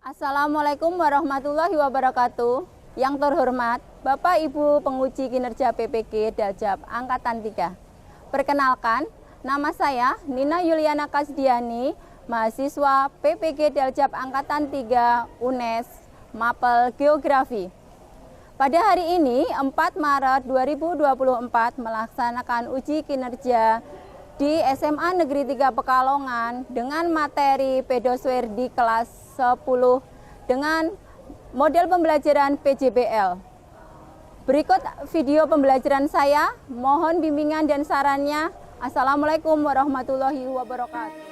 Assalamualaikum warahmatullahi wabarakatuh. Yang terhormat Bapak Ibu Penguji Kinerja PPG Daljab Angkatan 3. Perkenalkan, nama saya Nina Yuliana Kasdiani, mahasiswa PPG Daljab Angkatan 3 UNES, Mapel Geografi. Pada hari ini, 4 Maret 2024, melaksanakan uji kinerja di SMA Negeri 3 Pekalongan dengan materi pedosfer di kelas 10 dengan model pembelajaran PJBL. Berikut video pembelajaran saya, mohon bimbingan dan sarannya. Assalamualaikum warahmatullahi wabarakatuh.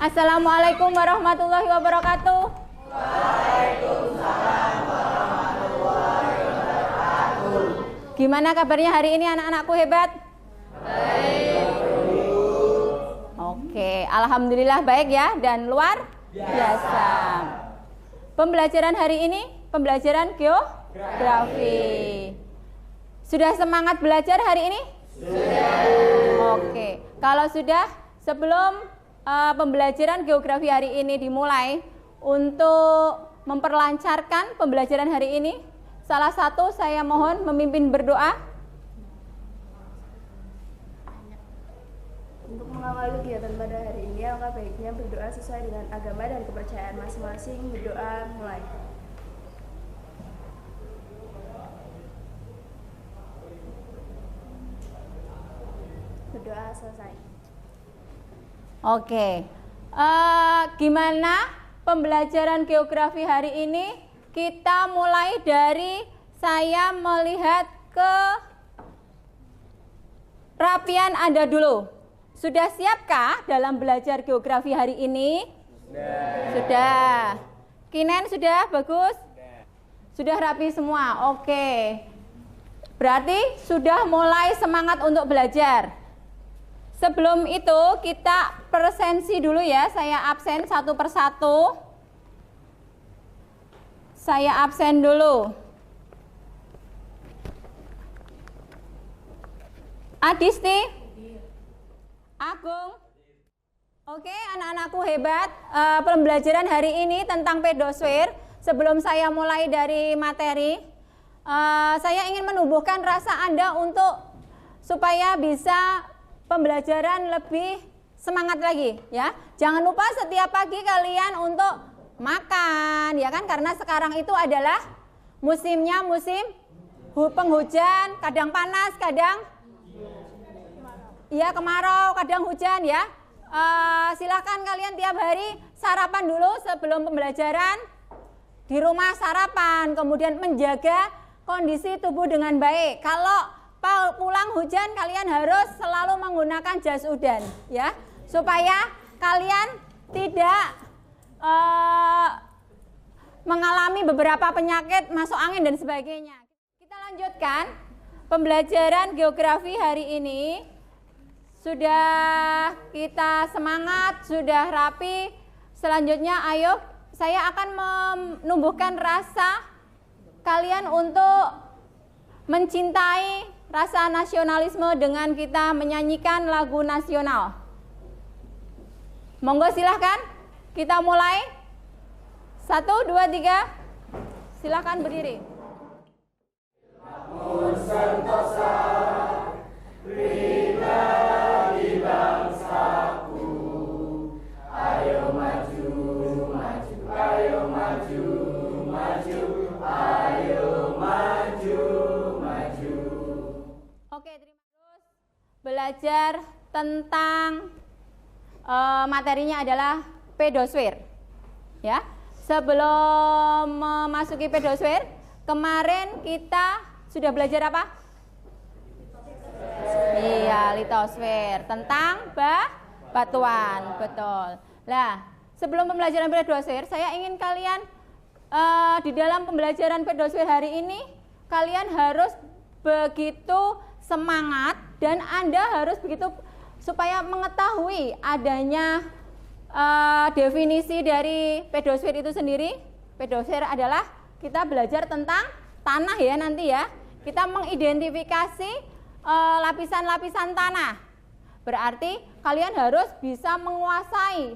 Assalamualaikum warahmatullahi wabarakatuh. Waalaikumsalam warahmatullahi wabarakatuh. Gimana kabarnya hari ini anak-anakku hebat? Baik, Bu. Oke, alhamdulillah baik ya dan luar biasa. Pembelajaran hari ini pembelajaran geografi. Sudah semangat belajar hari ini? Sudah. Oke, kalau sudah, sebelum pembelajaran geografi hari ini dimulai, untuk memperlancarkan pembelajaran hari ini, salah satu saya mohon memimpin berdoa. Untuk mengawali kegiatan pada hari ini, alangkah baiknya berdoa sesuai dengan agama dan kepercayaan masing-masing. Berdoa mulai. Berdoa selesai. Oke, gimana pembelajaran geografi hari ini? Kita mulai dari saya melihat ke rapian Anda dulu. Sudah siapkah dalam belajar geografi hari ini? Sudah. Kinen sudah bagus? Sudah rapi semua? Oke. Berarti sudah mulai semangat untuk belajar. Sebelum itu kita presensi dulu ya, saya absen satu persatu. Saya absen dulu. Adisti? Agung? Oke, anak-anakku hebat. Pembelajaran hari ini tentang pedosfer. Sebelum saya mulai dari materi, saya ingin menumbuhkan rasa Anda untuk supaya bisa pembelajaran lebih semangat lagi ya. Jangan lupa setiap pagi kalian untuk makan ya kan, karena sekarang itu adalah musimnya musim penghujan, kadang panas, kadang ya kemarau, kadang hujan ya. Silahkan kalian tiap hari sarapan dulu sebelum pembelajaran. Di rumah sarapan, kemudian menjaga kondisi tubuh dengan baik. Kalau pulang hujan kalian harus selalu menggunakan jas udan ya, supaya kalian tidak mengalami beberapa penyakit masuk angin dan sebagainya. Kita lanjutkan pembelajaran geografi hari ini. Sudah kita semangat, sudah rapi. Selanjutnya ayo saya akan menumbuhkan rasa kalian untuk mencintai rasa nasionalisme dengan kita menyanyikan lagu nasional. Monggo silahkan, kita mulai. 1, 2, 3, silahkan berdiri. Namun sentosa, pribadi bangsaku, ayo maju, maju, ayo maju, maju, ayo maju, maju. Oke, terima kasih. belajar tentang materinya adalah pedosfer. Ya, sebelum memasuki pedosfer, kemarin kita sudah belajar apa? Iya, litosfer, tentang batuan, betul. Nah, sebelum pembelajaran pedosfer, saya ingin kalian di dalam pembelajaran pedosfer hari ini, kalian harus begitu semangat dan Anda harus begitu supaya mengetahui adanya definisi dari pedosfer itu sendiri. Pedosfer adalah kita belajar tentang tanah ya nanti ya. Kita mengidentifikasi lapisan-lapisan tanah. Berarti kalian harus bisa menguasai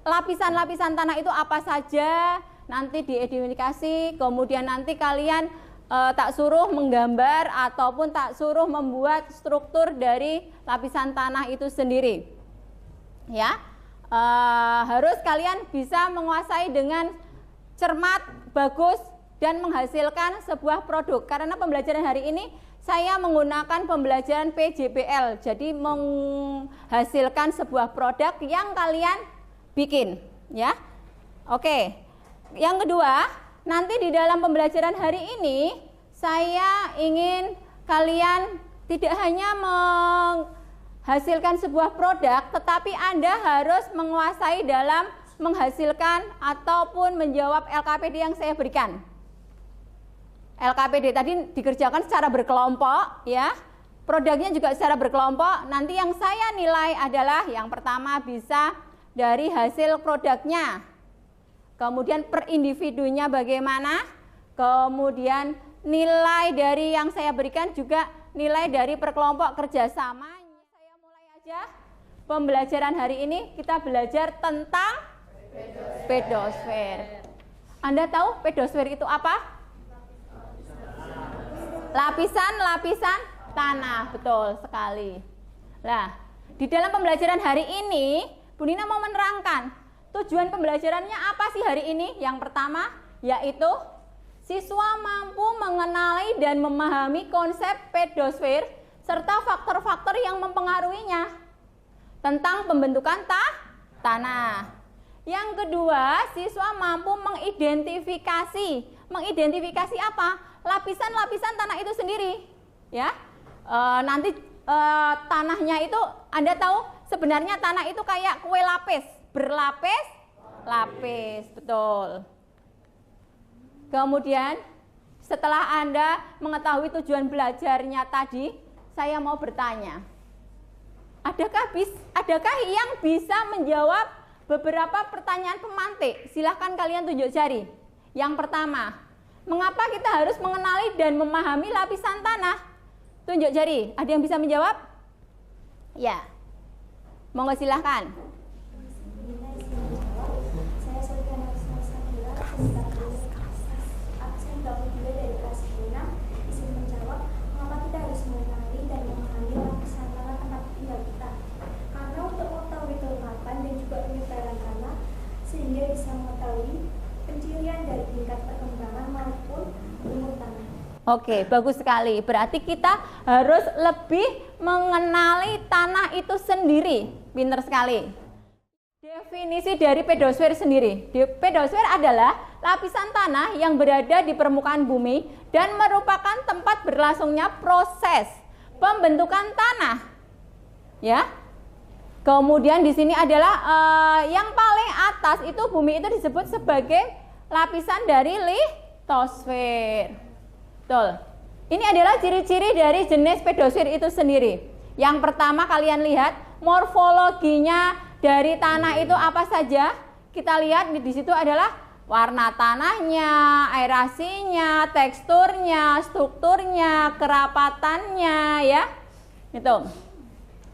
lapisan-lapisan tanah itu apa saja, nanti diidentifikasi, kemudian nanti kalian tak suruh menggambar ataupun tak suruh membuat struktur dari lapisan tanah itu sendiri. Ya, harus kalian bisa menguasai dengan cermat, bagus, dan menghasilkan sebuah produk. Karena pembelajaran hari ini saya menggunakan pembelajaran PJBL, jadi menghasilkan sebuah produk yang kalian bikin, ya. Oke. Yang kedua, nanti di dalam pembelajaran hari ini saya ingin kalian tidak hanya menghasilkan sebuah produk, tetapi Anda harus menguasai dalam menghasilkan ataupun menjawab LKPD yang saya berikan. LKPD tadi dikerjakan secara berkelompok ya. Produknya juga secara berkelompok. Nanti yang saya nilai adalah yang pertama bisa dari hasil produknya. Kemudian per individunya bagaimana? Kemudian nilai dari yang saya berikan juga nilai dari per kelompok kerjasama. Saya mulai aja. Pembelajaran hari ini kita belajar tentang pedosfer. Anda tahu pedosfer itu apa? Lapisan-lapisan tanah, betul sekali. Nah, di dalam pembelajaran hari ini, Bu Nina mau menerangkan tujuan pembelajarannya apa sih hari ini? Yang pertama, yaitu siswa mampu mengenali dan memahami konsep pedosfer serta faktor-faktor yang mempengaruhinya tentang pembentukan tanah. Yang kedua, siswa mampu mengidentifikasi apa? Lapisan-lapisan tanah itu sendiri, ya. Nanti tanahnya itu Anda tahu sebenarnya tanah itu kayak kue lapis, berlapis-lapis, betul. Kemudian setelah Anda mengetahui tujuan belajarnya tadi, saya mau bertanya, adakah yang bisa menjawab beberapa pertanyaan pemantik? Silahkan kalian tunjuk jari. Yang pertama, mengapa kita harus mengenali dan memahami lapisan tanah? Tunjuk jari. Ada yang bisa menjawab? Ya. Monggo silahkan. Sehingga bisa mengetahui pencirian dari tingkat perkembangan maupun umur tanah. Oke, bagus sekali. Berarti kita harus lebih mengenali tanah itu sendiri. Pinter sekali. Definisi dari pedosfer sendiri. Pedosfer adalah lapisan tanah yang berada di permukaan bumi dan merupakan tempat berlangsungnya proses pembentukan tanah. Ya. Kemudian di sini adalah yang paling atas itu bumi itu disebut sebagai lapisan dari litosfer. Betul. Ini adalah ciri-ciri dari jenis pedosfer itu sendiri. Yang pertama kalian lihat morfologinya dari tanah itu apa saja? Kita lihat di situ adalah warna tanahnya, aerasinya, teksturnya, strukturnya, kerapatannya, ya. Itu.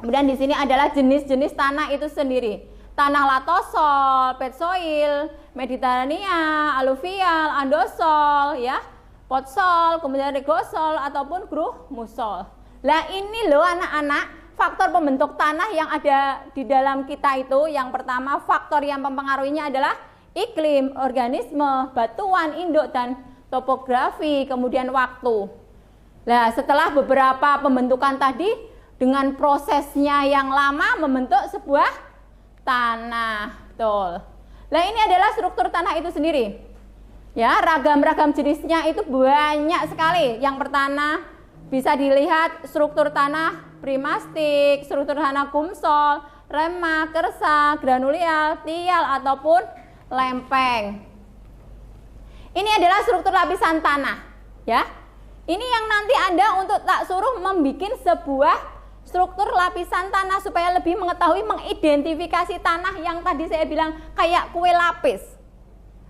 Kemudian di sini adalah jenis-jenis tanah itu sendiri. Tanah latosol, petsoil, mediterania, aluvial, andosol, ya, potsol, kemudian regosol ataupun grumusol. Lah ini loh anak-anak, faktor pembentuk tanah yang ada di dalam kita itu. Yang pertama faktor yang mempengaruhinya adalah iklim, organisme, batuan, induk dan topografi, kemudian waktu. Nah, setelah beberapa pembentukan tadi, dengan prosesnya yang lama membentuk sebuah tanah. Betul. Nah, ini adalah struktur tanah itu sendiri. Ya, ragam-ragam jenisnya itu banyak sekali. Yang pertama bisa dilihat struktur tanah primastik, struktur tanah kumsol, remak, kersa, granulial, tial ataupun lempeng. Ini adalah struktur lapisan tanah, ya. Ini yang nanti Anda untuk tak suruh membuat sebuah struktur lapisan tanah supaya lebih mengetahui mengidentifikasi tanah yang tadi saya bilang kayak kue lapis.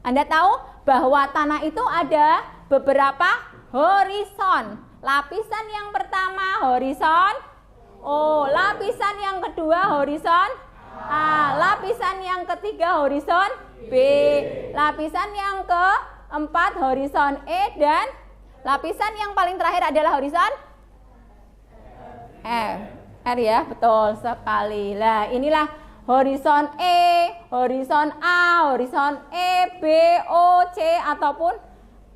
Anda tahu bahwa tanah itu ada beberapa horizon. Lapisan yang pertama horizon O, lapisan yang kedua horizon A, lapisan yang ketiga horizon B, lapisan yang keempat horizon E, dan lapisan yang paling terakhir adalah horizon R ya, betul sekali. Nah, inilah horizon E, horizon A, horizon E, B, O, C ataupun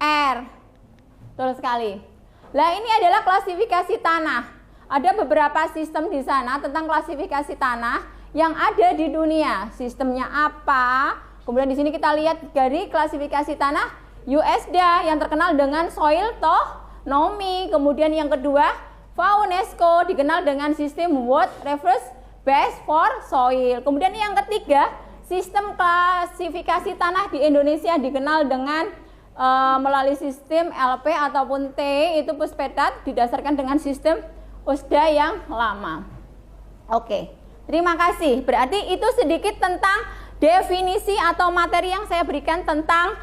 R. Betul sekali. Nah, ini adalah klasifikasi tanah. Ada beberapa sistem di sana tentang klasifikasi tanah yang ada di dunia. Sistemnya apa? Kemudian di sini kita lihat dari klasifikasi tanah USDA yang terkenal dengan soil taxonomy. Kemudian yang kedua UNESCO dikenal dengan sistem World Reference Base for Soil. Kemudian yang ketiga, sistem klasifikasi tanah di Indonesia dikenal dengan melalui sistem LP ataupun T, itu Puspetat, didasarkan dengan sistem USDA yang lama. Oke, terima kasih. Berarti itu sedikit tentang definisi atau materi yang saya berikan tentang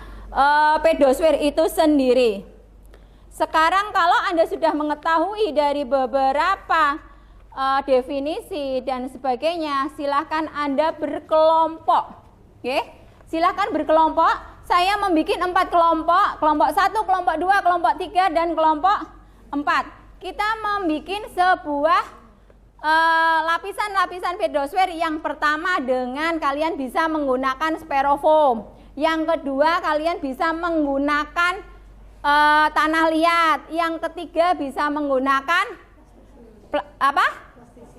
pedosfer itu sendiri. Sekarang kalau Anda sudah mengetahui dari beberapa definisi dan sebagainya, silahkan Anda berkelompok. Oke, silahkan berkelompok. Saya membuat 4 kelompok, kelompok 1, kelompok 2, kelompok 3, dan kelompok 4. Kita membuat sebuah lapisan-lapisan pedosfer. Yang pertama dengan kalian bisa menggunakan styrofoam. Yang kedua kalian bisa menggunakan tanah liat. Yang ketiga bisa menggunakan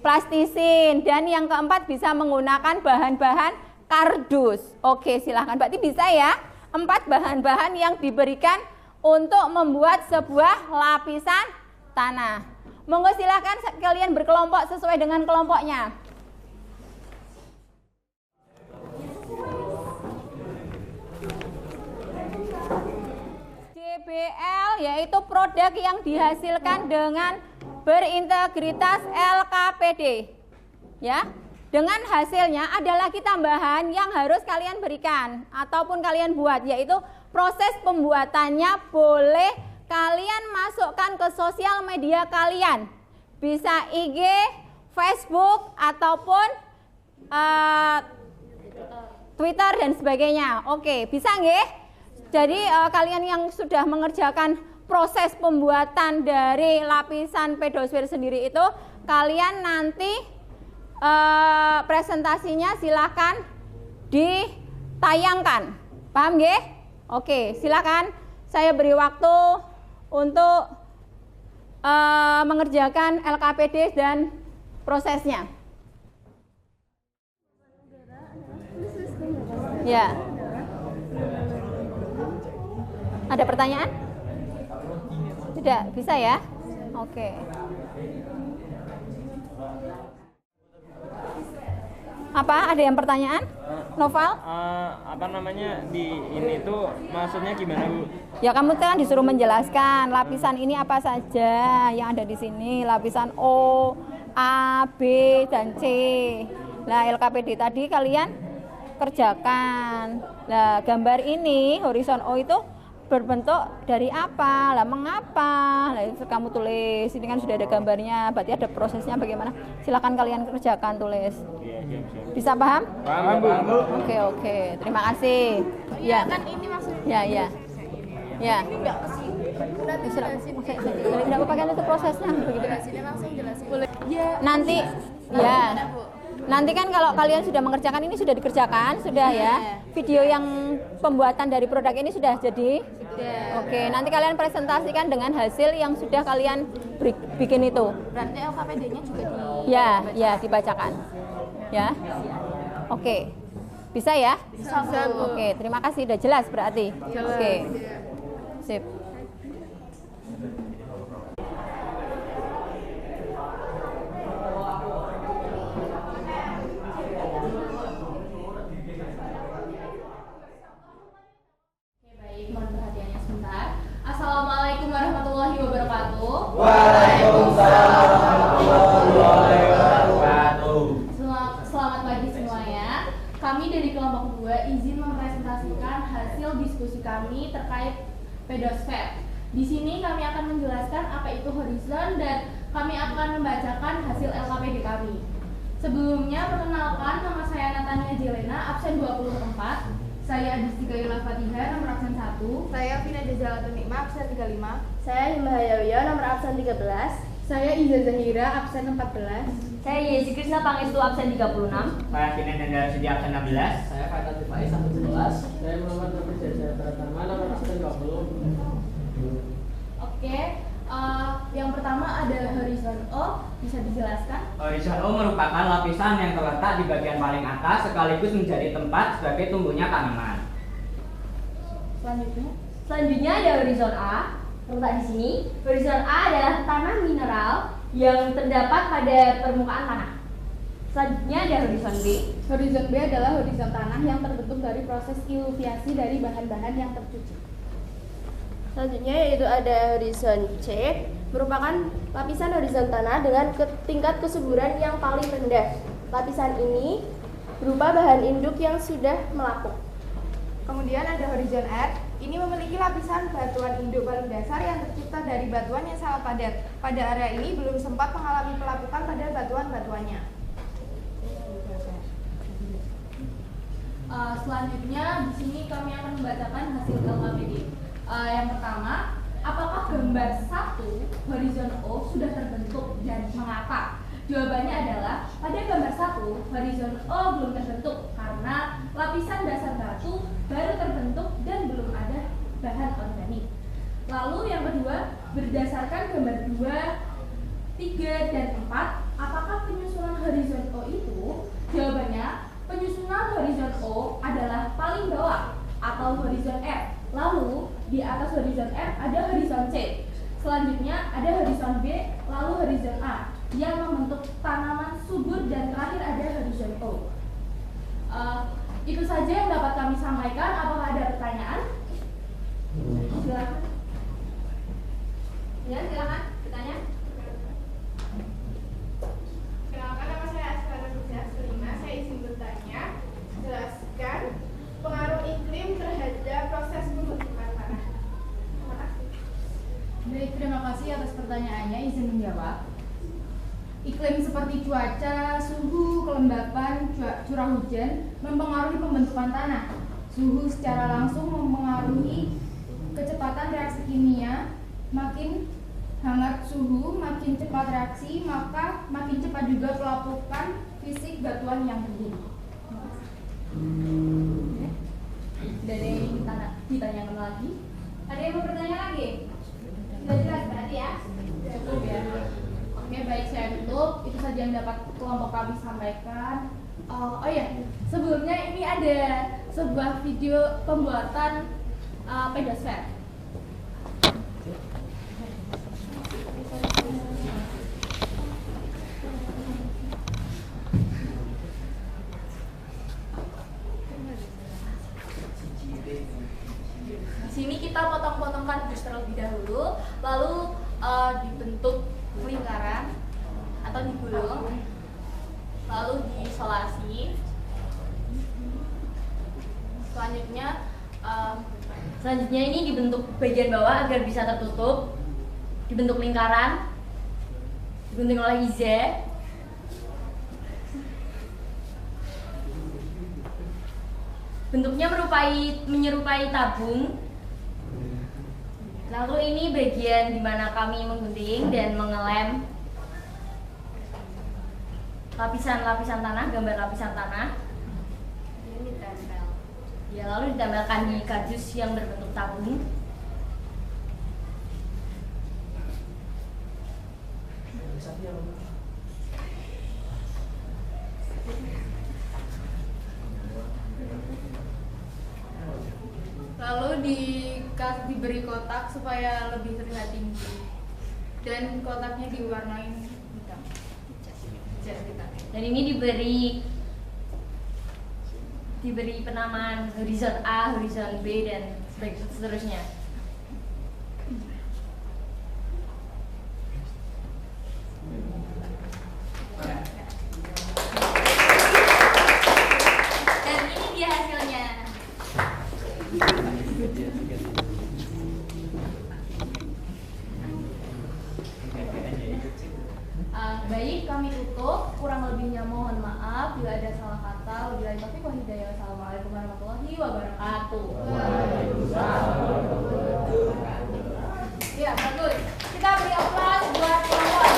plastisin. Dan yang keempat bisa menggunakan bahan-bahan kardus. Oke, silahkan. Berarti bisa ya, 4 bahan-bahan yang diberikan untuk membuat sebuah lapisan tanah. Monggo silahkan kalian berkelompok sesuai dengan kelompoknya. JBL yaitu produk yang dihasilkan dengan berintegritas LKPD. Ya. Dengan hasilnya ada lagi tambahan yang harus kalian berikan ataupun kalian buat, yaitu proses pembuatannya boleh kalian masukkan ke sosial media kalian. Bisa IG, Facebook, ataupun Twitter dan sebagainya. Oke, bisa nggih? Jadi kalian yang sudah mengerjakan proses pembuatan dari lapisan pedosfer sendiri itu, kalian nanti presentasinya silahkan ditayangkan. Paham nggih? Oke, silahkan saya beri waktu untuk mengerjakan LKPD dan prosesnya. Ya. Ada pertanyaan? Tidak, bisa ya? Oke. Apa? Ada yang pertanyaan? Noval? Apa namanya di ini tuh maksudnya gimana, Bu? Ya kamu kan disuruh menjelaskan lapisan ini apa saja yang ada di sini, lapisan O, A, B, dan C. Nah, LKPD tadi kalian kerjakan. Nah, gambar ini horizon O itu berbentuk dari apa? Lah mengapa? Lah itu kamu tulis. Ini kan sudah ada gambarnya, berarti ada prosesnya bagaimana. Silakan kalian kerjakan, tulis. Bisa paham? Paham, Bu. Oke. Terima kasih. Ya. Kan ini maksudnya. Ya. Ini enggak ke sini. Berarti jelasin. Tidak apa-apa kan itu prosesnya begitu. Jelasin langsung jelasin. Boleh. Ya. Nanti ya. Nanti kan kalau kalian sudah mengerjakan ini sudah dikerjakan, sudah ya. Video yang pembuatan dari produk ini sudah jadi. Oke, nanti kalian presentasikan dengan hasil yang sudah kalian bikin itu. Berarti LKPD-nya juga Ya, dibacakan. Ya. Oke. Bisa ya? Bisa. Oke, terima kasih, udah jelas berarti. Oke. Sip. Mohon perhatiannya sebentar. Assalamualaikum warahmatullahi wabarakatuh. Waalaikumsalam warahmatullahi wabarakatuh. Selamat pagi semuanya. Kami dari kelompok 2 izin mempresentasikan hasil diskusi kami terkait pedosfer. Di sini kami akan menjelaskan apa itu horizon dan kami akan membacakan hasil LKPD kami. Sebelumnya perkenalkan, nama saya Natania Jelena, absen 24. Saya Adistika Yula Fatihah, nomor absen 1. Saya Vina Jazalatun Nikma, absen 35. Saya Himba Hayawiyah, nomor absen 13. Saya Iza Zahira, absen 14. Saya Yesi Krisna Pangestu, absen 36. Saya Kinen Hendra Sidi, absen 16. Saya Faisal Faiz, absen 11. Saya Muhammad Nabi Jaya Pratama, nomor absen 20. Oke, yang pertama ada horizon O, bisa dijelaskan? Horizon O merupakan lapisan yang terletak di bagian paling atas sekaligus menjadi tempat sebagai tumbuhnya tanaman. Selanjutnya ada horizon A, terletak di sini. Horizon A adalah tanah mineral yang terdapat pada permukaan tanah. Selanjutnya ada horizon B. Horizon B adalah horizon tanah yang terbentuk dari proses iluviasi dari bahan-bahan yang tercuci. Selanjutnya yaitu ada horizon C, merupakan lapisan horizon tanah dengan tingkat kesuburan yang paling rendah. Lapisan ini berupa bahan induk yang sudah melapuk. Kemudian ada horizon R, ini memiliki lapisan batuan induk paling dasar yang tercipta dari batuan yang sangat padat. Pada area ini belum sempat mengalami pelapukan pada batuan-batuannya. Selanjutnya di sini kami akan membacakan hasil LKPD. Yang pertama, apakah gambar 1 horizon O sudah terbentuk dan mengapa? Jawabannya adalah pada gambar 1 horizon O belum terbentuk karena lapisan dasar batu baru terbentuk dan belum ada bahan organik. Lalu yang kedua, berdasarkan gambar 2, 3, dan 4, apakah penyusunan horizon O itu? Jawabannya, penyusunan horizon O adalah paling bawah atau horizon R. Lalu di atas horizon R ada horizon C. Selanjutnya ada horizon B, lalu horizon A yang membentuk tanaman subur, dan terakhir ada horizon O. Itu saja yang dapat kami sampaikan. Apakah ada pertanyaan? Silakan. Ya, silakan bertanya. Kenalkan, nama saya Askara Nurja Selima. Saya izin bertanya, jelaskan pengaruh iklim terhadap proses pembentukan tanah. Terima kasih. Baik, terima kasih atas pertanyaannya. Izin menjawab. Iklim seperti cuaca, suhu, kelembapan, curah hujan mempengaruhi pembentukan tanah. Suhu secara langsung mempengaruhi kecepatan reaksi kimia. Makin hangat suhu, makin cepat reaksi, maka makin cepat juga pelapukan fisik batuan yang terjadi. Dan yang ditanyakan lagi. Ada yang mau bertanya lagi? Sudah jelas berarti ya? Cukup ya. Oke, baik, saya tutup. Itu saja yang dapat kelompok kami sampaikan. Oh ya, sebelumnya ini ada sebuah video pembuatan pedosfer. Di sini kita potong-potongkan bus terlebih dahulu, lalu dibentuk lingkaran atau digulung, lalu diisolasi. Selanjutnya ini dibentuk bagian bawah agar bisa tertutup, dibentuk lingkaran, dibentuk oleh Ize. Bentuknya menyerupai tabung. Lalu ini bagian di mana kami menggunting dan mengelem lapisan-lapisan tanah, gambar lapisan tanah. Ini ditempel. Ya, lalu ditempelkan di kardus yang berbentuk tabung. Lalu diberi kotak supaya lebih terlihat tinggi, dan kotaknya diwarnai hitam. Dan ini diberi penamaan horizon A, horizon B, dan seterusnya. Dan ini dia hasilnya. Baik, kami tutup. Kurang lebihnya mohon maaf bila ada salah kata. Wabillahi taufiq wal hidayah. Wassalamualaikum warahmatullahi wabarakatuh. Ya, bagus. Kita beri aplaus buat kelompok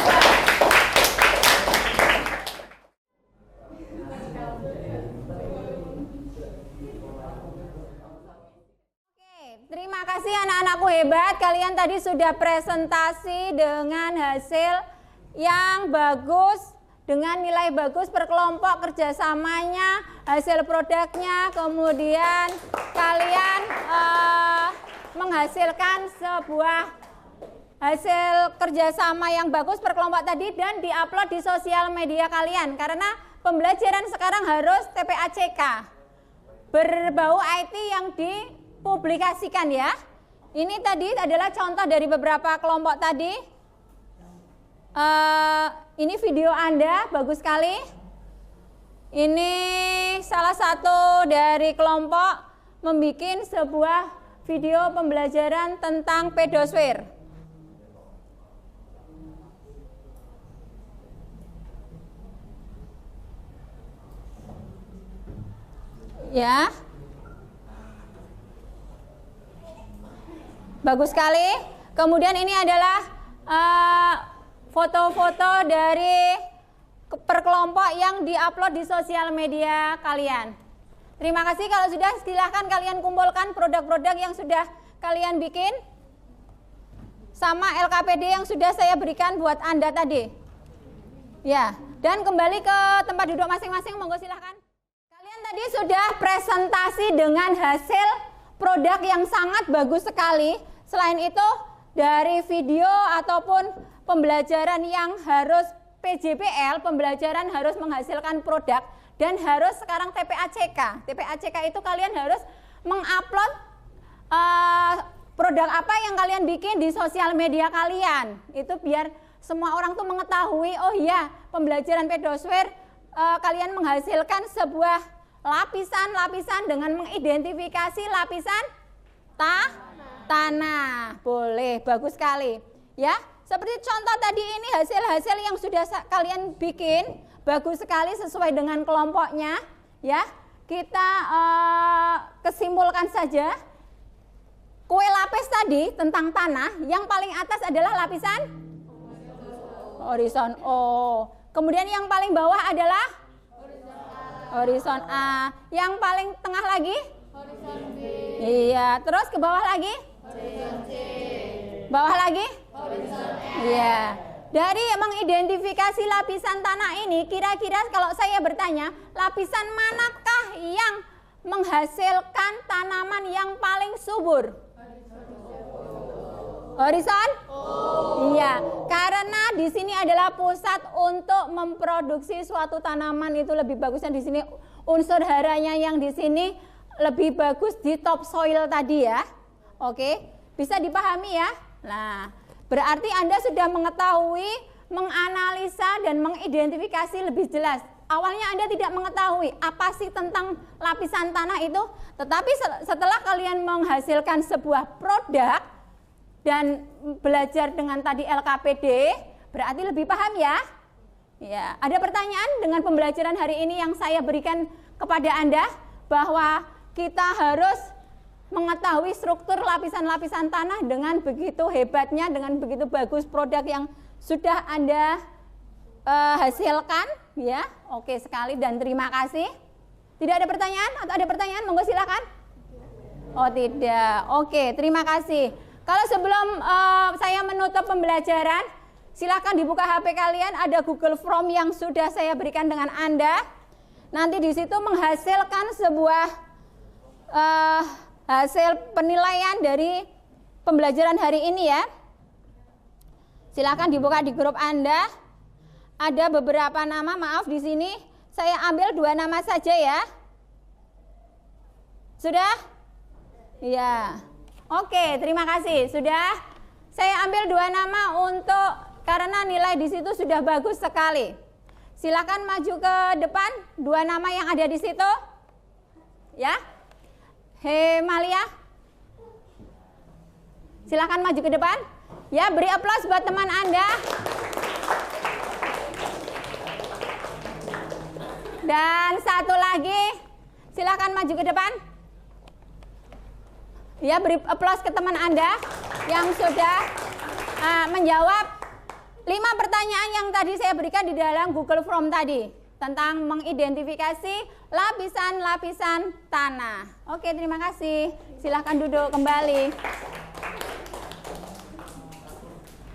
2. Terima kasih anak-anakku hebat. Kalian tadi sudah presentasi dengan hasil yang bagus, dengan nilai bagus per kelompok, kerjasamanya, hasil produknya, kemudian kalian menghasilkan sebuah hasil kerjasama yang bagus per kelompok tadi dan diupload di sosial media kalian, karena pembelajaran sekarang harus TPACK, berbau IT yang dipublikasikan ya. Ini tadi adalah contoh dari beberapa kelompok tadi. Ini video Anda, bagus sekali. Ini salah satu dari kelompok membuat sebuah video pembelajaran tentang pedosfer. Ya, bagus sekali. Kemudian ini adalah foto-foto dari per kelompok yang diupload di sosial media kalian. Terima kasih. Kalau sudah, silahkan kalian kumpulkan produk-produk yang sudah kalian bikin sama LKPD yang sudah saya berikan buat Anda tadi. Ya, dan kembali ke tempat duduk masing-masing, monggo silahkan. Kalian tadi sudah presentasi dengan hasil produk yang sangat bagus sekali. Selain itu, dari video ataupun pembelajaran yang harus PJPL, pembelajaran harus menghasilkan produk dan harus sekarang TPACK. TPACK itu kalian harus mengupload produk apa yang kalian bikin di sosial media kalian. Itu biar semua orang tuh mengetahui, oh iya, pembelajaran pedosfer kalian menghasilkan sebuah lapisan-lapisan dengan mengidentifikasi lapisan tanah. Boleh, bagus sekali. Ya. Seperti contoh tadi ini hasil-hasil yang sudah kalian bikin, bagus sekali sesuai dengan kelompoknya. Ya, kita kesimpulkan saja. Kue lapis tadi tentang tanah, yang paling atas adalah lapisan horizon O. Kemudian yang paling bawah adalah horizon A. Yang paling tengah lagi? Horizon B. Iya, terus ke bawah lagi? Horizon C. Bawah lagi? Horizon F. Iya. Dari mengidentifikasi lapisan tanah ini, kira-kira kalau saya bertanya, lapisan manakah yang menghasilkan tanaman yang paling subur? Horizon? Iya, karena di sini adalah pusat untuk memproduksi suatu tanaman. Itu lebih bagusnya di sini unsur haranya yang di sini lebih bagus di topsoil tadi ya. Oke, bisa dipahami ya? Nah, berarti Anda sudah mengetahui, menganalisa dan mengidentifikasi lebih jelas. Awalnya Anda tidak mengetahui apa sih tentang lapisan tanah itu, tetapi setelah kalian menghasilkan sebuah produk dan belajar dengan tadi LKPD, berarti lebih paham ya? Ya, ada pertanyaan dengan pembelajaran hari ini yang saya berikan kepada Anda bahwa kita harus mengetahui struktur lapisan-lapisan tanah dengan begitu hebatnya, dengan begitu bagus produk yang sudah Anda hasilkan, ya. Oke sekali dan terima kasih. Tidak ada pertanyaan atau ada pertanyaan? Monggo silakan. Oh tidak. Oke, terima kasih. Kalau sebelum saya menutup pembelajaran, Silakan dibuka HP kalian, ada Google Form yang sudah saya berikan dengan Anda. Nanti di situ menghasilkan sebuah hasil penilaian dari pembelajaran hari ini ya. Silakan dibuka di grup Anda. Ada beberapa nama, maaf di sini saya ambil 2 nama saja ya. Sudah? Iya. Oke, terima kasih. Sudah. Saya ambil 2 nama untuk karena nilai di situ sudah bagus sekali. Silakan maju ke depan 2 nama yang ada di situ. Ya. Hemalia. Silakan maju ke depan. Ya, beri aplaus buat teman Anda. Dan satu lagi, silakan maju ke depan. Ya, beri aplaus ke teman Anda yang sudah menjawab 5 pertanyaan yang tadi saya berikan di dalam Google Form tadi tentang mengidentifikasi lapisan-lapisan tanah. Oke, terima kasih. Silakan duduk kembali.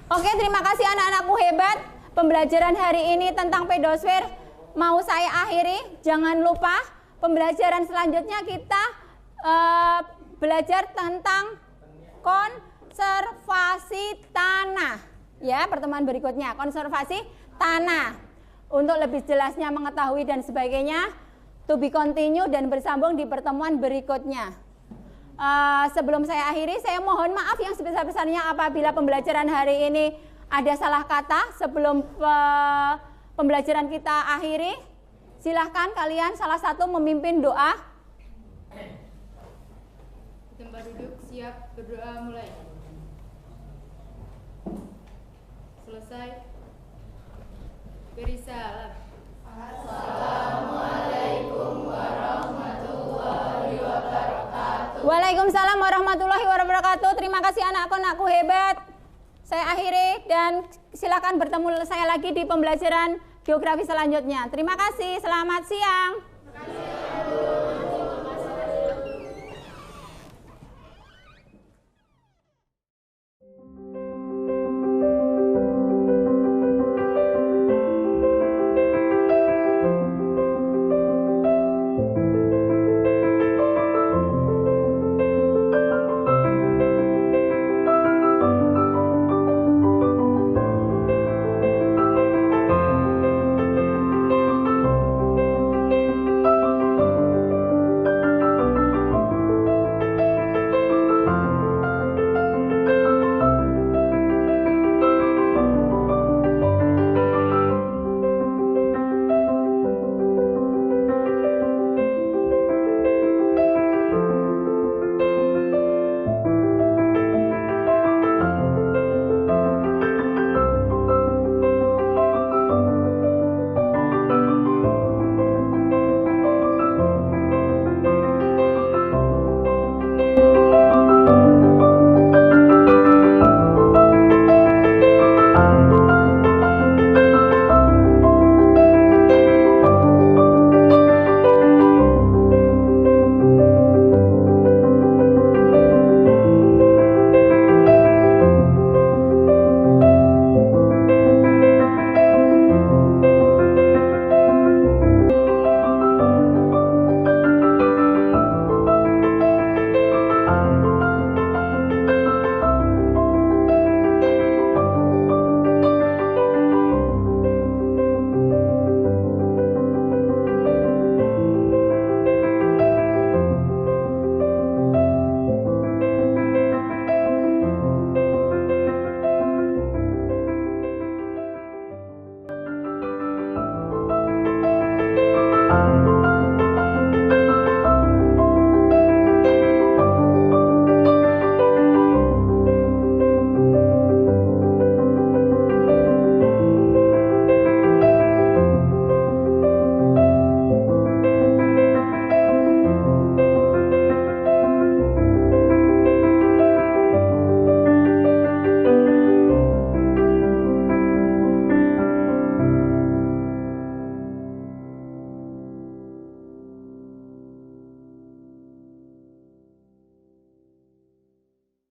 Oke, terima kasih anak-anakku hebat. Pembelajaran hari ini tentang pedosfer mau saya akhiri. Jangan lupa pembelajaran selanjutnya kita belajar tentang konservasi tanah. Ya, pertemuan berikutnya konservasi tanah. Untuk lebih jelasnya mengetahui dan sebagainya, to be continue dan bersambung di pertemuan berikutnya. Sebelum saya akhiri, saya mohon maaf yang sebesar-besarnya apabila pembelajaran hari ini ada salah kata. Sebelum pembelajaran kita akhiri, silahkan kalian salah satu memimpin doa. Tempat duduk, siap, berdoa mulai. Selesai. Beri salam. Assalamualaikum warahmatullahi wabarakatuh. Waalaikumsalam warahmatullahi wabarakatuh. Terima kasih anak-anakku hebat. Saya akhiri dan silakan bertemu saya lagi di pembelajaran geografi selanjutnya. Terima kasih. Selamat siang.